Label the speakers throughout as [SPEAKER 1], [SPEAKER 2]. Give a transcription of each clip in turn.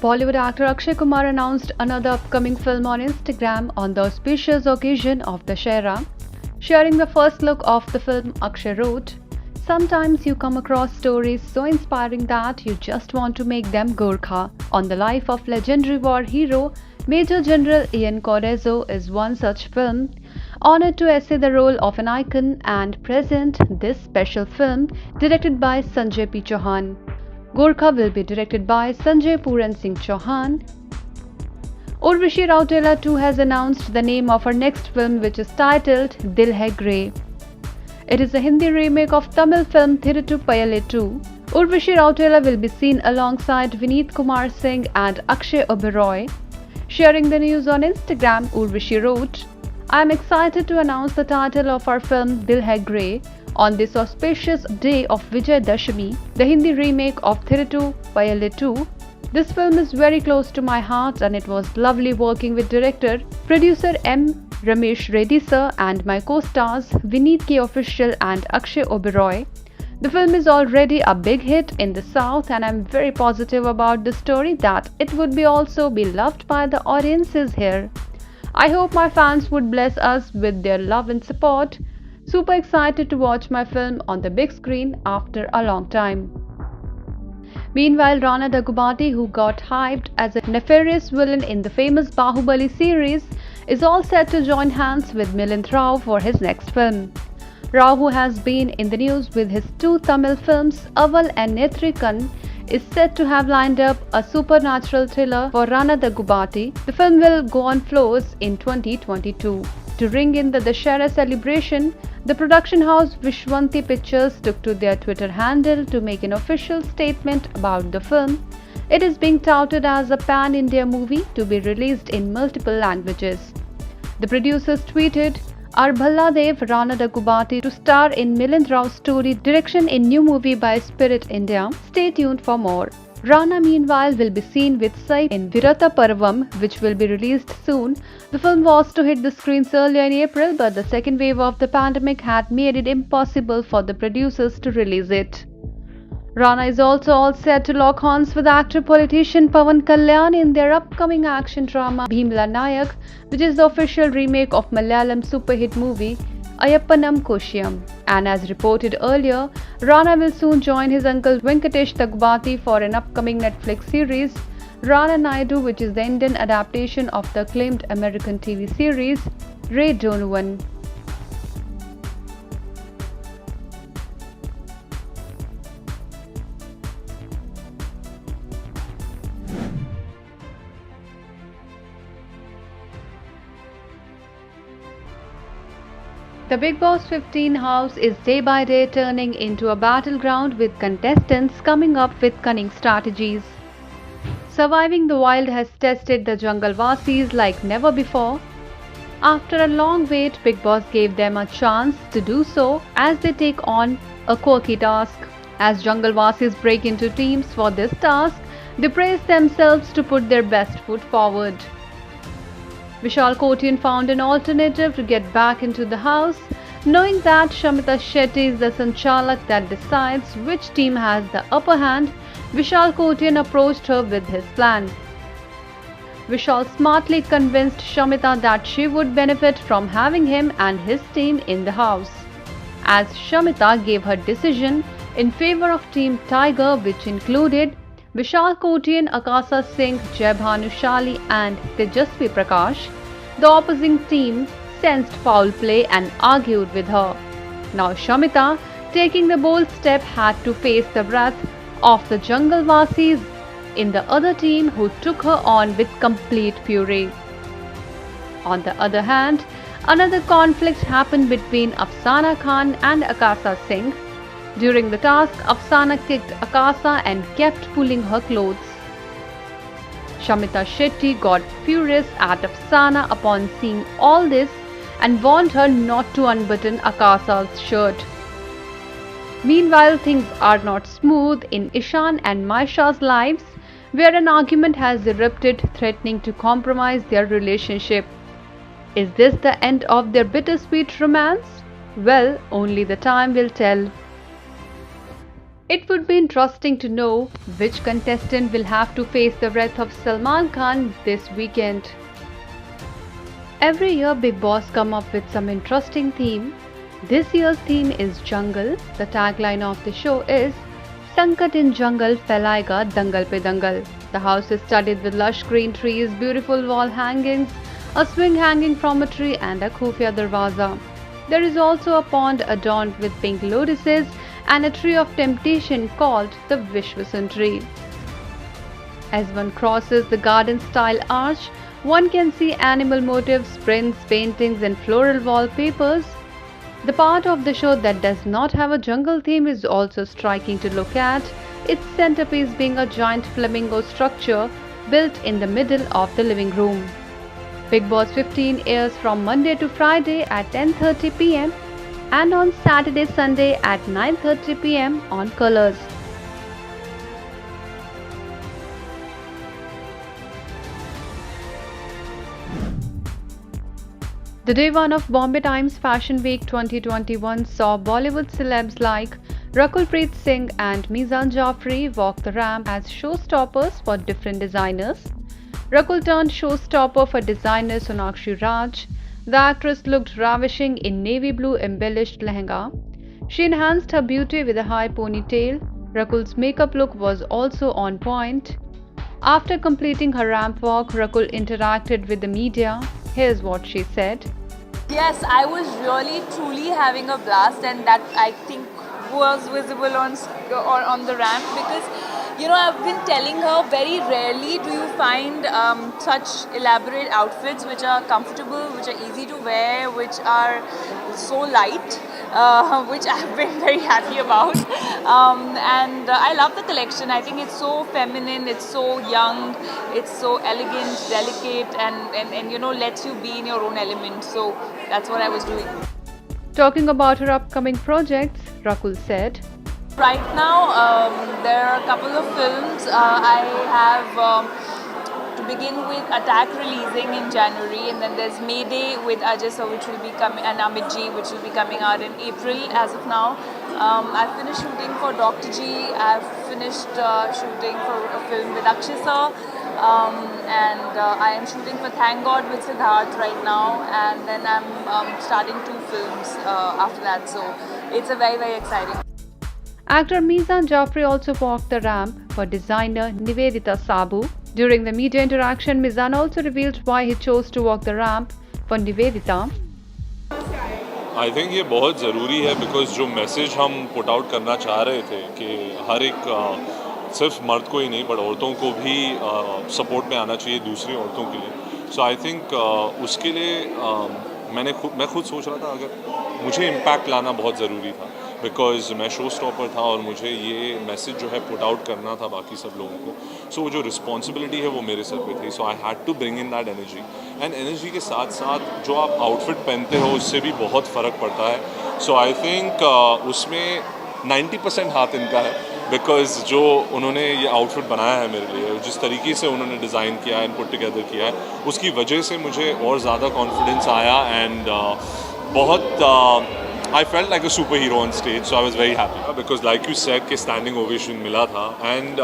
[SPEAKER 1] Bollywood actor Akshay Kumar announced another upcoming film on Instagram on the auspicious occasion of Dussehra. Sharing the first look of the film, Akshay wrote, "Sometimes you come across stories so inspiring that you just want to make them Gorkha." On the life of legendary war hero Major General Ian Corezzo is one such film. Honored to essay the role of an icon and present this special film directed by Sanjay P. Chauhan. Gorkha will be directed by Sanjay Puran Singh Chauhan. Urvashi Rautela too has announced the name of her next film, which is titled Dil Hai Grey. It is a Hindi remake of Tamil film Thiruttu Payale 2. Urvashi Rautela will be seen alongside Vineet Kumar Singh and Akshay Oberoi. Sharing the news on Instagram, Urvashi wrote, "I am excited to announce the title of our film Dil Hai Grey on this auspicious day of Vijay Dashami, the Hindi remake of Thiruttu Payale 2. This film is very close to my heart and it was lovely working with director, producer M. Ramesh Reddy sir and my co-stars Vineet K. Official and Akshay Oberoi. The film is already a big hit in the South and I'm very positive about the story that it would be also be loved by the audiences here. I hope my fans would bless us with their love and support. Super excited to watch my film on the big screen after a long time." Meanwhile, Rana Daggubati, who got hyped as a nefarious villain in the famous Bahubali series, is all set to join hands with Milind Rao for his next film. Rao, who has been in the news with his two Tamil films, Aval and Netrikan, is said to have lined up a supernatural thriller for Rana Daggubati. The film will go on floors in 2022. To ring in the Dussehra celebration, the production house Vishwanti Pictures took to their Twitter handle to make an official statement about the film. It is being touted as a pan-India movie to be released in multiple languages. The producers tweeted, "Our Bhalladev Rana Daggubati to star in Milind Rao's story direction in new movie by Spirit India. Stay tuned for more." Rana meanwhile will be seen with Sai in Virata Parvam, which will be released soon. The film was to hit the screens earlier in April, but the second wave of the pandemic had made it impossible for the producers to release it. Rana is also all set to lock horns with actor-politician Pawan Kalyan in their upcoming action drama Bhimla Nayak, which is the official remake of Malayalam superhit movie Ayappanam Koshiyam. And as reported earlier, Rana will soon join his uncle Venkatesh Daggubati for an upcoming Netflix series, Rana Naidu, which is the Indian adaptation of the acclaimed American TV series Ray Donovan. The Bigg Boss 15 house is day by day turning into a battleground with contestants coming up with cunning strategies. Surviving the Wild has tested the Jungle Vasis like never before. After a long wait, Bigg Boss gave them a chance to do so as they take on a quirky task. As Jungle Vasis break into teams for this task, they brace themselves to put their best foot forward. Vishal Kotian found an alternative to get back into the house. Knowing that Shamita Shetty is the Sanchalak that decides which team has the upper hand, Vishal Kotian approached her with his plan. Vishal smartly convinced Shamita that she would benefit from having him and his team in the house. As Shamita gave her decision in favor of Team Tiger, which included Vishal Kotian, Akasa Singh, Jai Bhanushali and Tejasvi Prakash, the opposing team sensed foul play and argued with her. Now Shamita, taking the bold step, had to face the wrath of the Jungle Vasis in the other team, who took her on with complete fury. On the other hand, another conflict happened between Afsana Khan and Akasa Singh. During the task, Afsana kicked Akasa and kept pulling her clothes. Shamita Shetty got furious at Afsana upon seeing all this and warned her not to unbutton Akasa's shirt. Meanwhile, things are not smooth in Ishan and Maisha's lives, where an argument has erupted threatening to compromise their relationship. Is this the end of their bittersweet romance? Well, only the time will tell. It would be interesting to know which contestant will have to face the wrath of Salman Khan this weekend. Every year Bigg Boss come up with some interesting theme. This year's theme is Jungle. The tagline of the show is Sankat in Jungle Felaega Dangal Pe Dangal. The house is studded with lush green trees, beautiful wall hangings, a swing hanging from a tree and a khufia darwaza. There is also a pond adorned with pink lotuses and a tree of temptation called the Vishwasan tree. As one crosses the garden-style arch, one can see animal motifs, prints, paintings and floral wallpapers. The part of the show that does not have a jungle theme is also striking to look at, its centerpiece being a giant flamingo structure built in the middle of the living room. Bigg Boss 15 airs from Monday to Friday at 10:30 p.m. and on Saturday Sunday at 9:30 p.m. on Colors. The day one of Bombay Times Fashion Week 2021 saw Bollywood celebs like Rakulpreet Singh and Mizan Jafri walk the ramp as showstoppers for different designers. Rakul turned showstopper for designer Sonakshi Raj. The actress looked ravishing in navy blue embellished lehenga. She enhanced her beauty with a high ponytail. Rakul's makeup look was also on point. After completing her ramp walk, Rakul interacted with the media. Here's what she said.
[SPEAKER 2] Yes, I was really truly having a blast, and that I think was visible on the ramp because I've been telling her very rarely do you find such elaborate outfits which are comfortable, which are easy to wear, which are so light, which I've been very happy about. And I love the collection. I think it's so feminine, it's so young, it's so elegant, delicate, and lets you be in your own element. So that's what I was doing.
[SPEAKER 1] Talking about her upcoming projects, Rakul said,
[SPEAKER 2] right now, there are a couple of films. I have to begin with Attack releasing in January, and then there's Mayday with Ajay Sir, which will be coming, and Amit Ji, which will be coming out in April as of now. I've finished shooting for Dr. G. I've finished shooting for a film with Akshay Sir. And I am shooting for Thank God with Siddharth right now, and then I'm starting 2 films after that, so it's a very, very exciting.
[SPEAKER 1] Actor Mizan Jafri also walked the ramp for designer Nivedita Sabu. During the media interaction, Mizan also revealed why he chose to walk the ramp for Nivedita.
[SPEAKER 3] I think ये बहुत ज़रूरी है because जो message हम put out करना चाह रहे थे कि हर एक सिर्फ मर्द को ही नहीं बट औरतों को भी सपोर्ट में आना चाहिए दूसरी औरतों के लिए. सो आई थिंक उसके लिए मैं खुद सोच रहा था अगर मुझे इम्पैक्ट लाना बहुत ज़रूरी था बिकॉज मैं शो स्टॉपर था और मुझे ये मैसेज जो है पुट आउट करना था बाकी सब लोगों को. सो वो जो रिस्पॉन्सिबिलिटी है वो मेरे सर पे थी. So I had to bring in that energy, and energy के साथ साथ जो आप आउटफिट पहनते हो उससे भी बहुत फ़र्क पड़ता है. सो आई थिंक उसमें 90% हाथ इनका है बिकॉज जो उन्होंने ये आउटफिट बनाया है मेरे लिए, जिस तरीके से उन्होंने डिज़ाइन किया है एंड पुट टुगेदर किया है, उसकी वजह से मुझे और ज़्यादा कॉन्फिडेंस आया एंड बहुत I felt like a superhero on stage, so I was very happy because like you said कि standing ovation मिला था and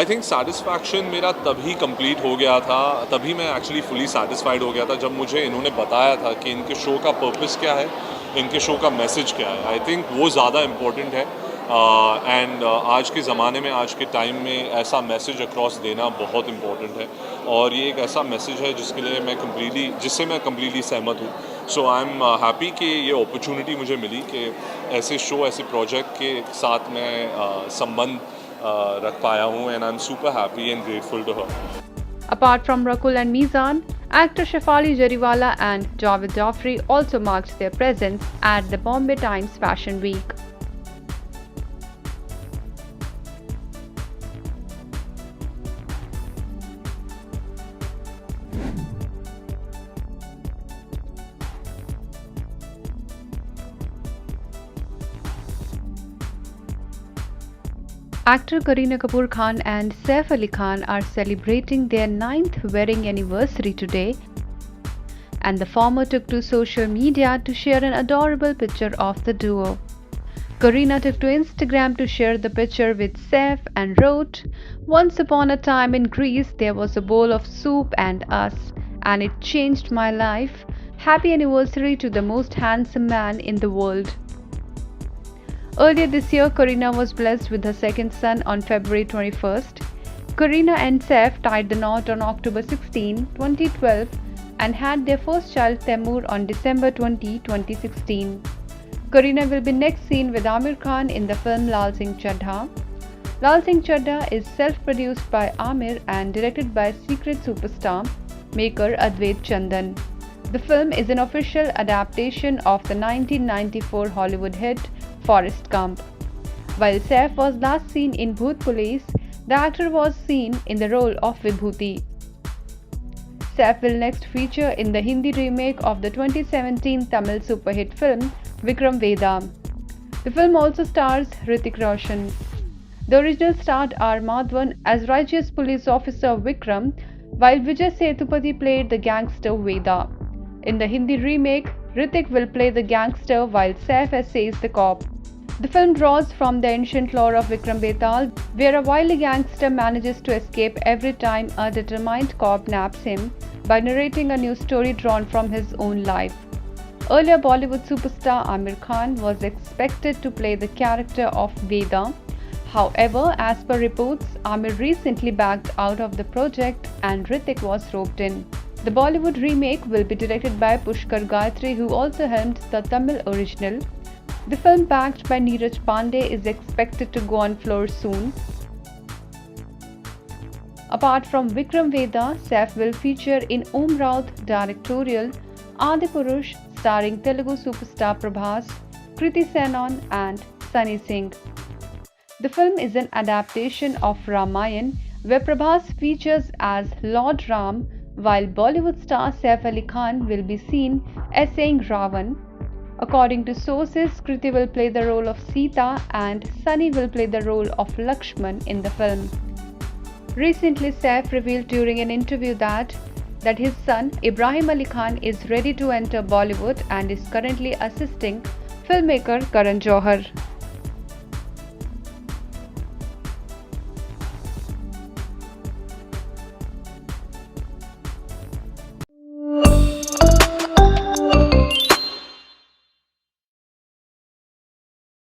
[SPEAKER 3] I think satisfaction मेरा तभी complete हो गया था, तभी मैं actually fully satisfied हो गया था जब मुझे इन्होंने बताया था कि इनके शो का purpose क्या है, इनके शो का message क्या है. I think वो ज़्यादा important है एंड आज के ज़माने में, आज के टाइम में ऐसा मैसेज अक्रॉस देना बहुत इम्पोर्टेंट है और ये एक ऐसा मैसेज है जिससे मैं कम्प्लीटली सहमत हूँ. सो आई एम हैप्पी कि ये अपॉर्चुनिटी मुझे मिली कि ऐसे शो, ऐसे प्रोजेक्ट के साथ मैं संबंध रख पाया हूँ and I am super happy and grateful to her.
[SPEAKER 1] Apart from Rakul and Mizan, actor Shefali Jariwala and Javed Jaffrey also marked their presence at the Bombay Times Fashion Week. Actor Kareena Kapoor Khan and Saif Ali Khan are celebrating their 9th wedding anniversary today, and the former took to social media to share an adorable picture of the duo. Kareena took to Instagram to share the picture with Saif and wrote, "Once upon a time in Greece, there was a bowl of soup and us, and it changed my life. Happy anniversary to the most handsome man in the world." Earlier this year, Kareena was blessed with her second son on February 21st. Kareena and Saif tied the knot on October 16, 2012 and had their first child Taimur on December 20, 2016. Kareena will be next seen with Amir Khan in the film Lal Singh Chaddha. Lal Singh Chaddha is self-produced by Amir and directed by secret superstar maker Advait Chandan. The film is an official adaptation of the 1994 Hollywood hit Forrest Gump. While Saif was last seen in Bhoot Police, the actor was seen in the role of Vibhuti. Saif will next feature in the Hindi remake of the 2017 Tamil superhit film Vikram Vedha. The film also stars Hrithik Roshan. The original starred R. Madhavan as righteous police officer Vikram, while Vijay Sethupathi played the gangster Veda. In the Hindi remake, Hrithik will play the gangster while Saif essays the cop. The film draws from the ancient lore of Vikram Betal, where a wily gangster manages to escape every time a determined cop naps him by narrating a new story drawn from his own life. Earlier Bollywood superstar Amir Khan was expected to play the character of Veda. However, as per reports, Amir recently backed out of the project and Hrithik was roped in. The Bollywood remake will be directed by Pushkar Gayatri, who also helmed the Tamil original. The film, backed by Neeraj Pandey, is expected to go on floor soon. Apart from Vikram Veda, Saif will feature in Om Raut directorial Adipurush starring Telugu superstar Prabhas, Kriti Senon and Sunny Singh. The film is an adaptation of Ramayan, where Prabhas features as Lord Ram, while Bollywood star Saif Ali Khan will be seen essaying Ravan. According to sources, Kriti will play the role of Sita and Sunny will play the role of Lakshman in the film. Recently, Saif revealed during an interview that his son Ibrahim Ali Khan is ready to enter Bollywood and is currently assisting filmmaker Karan Johar.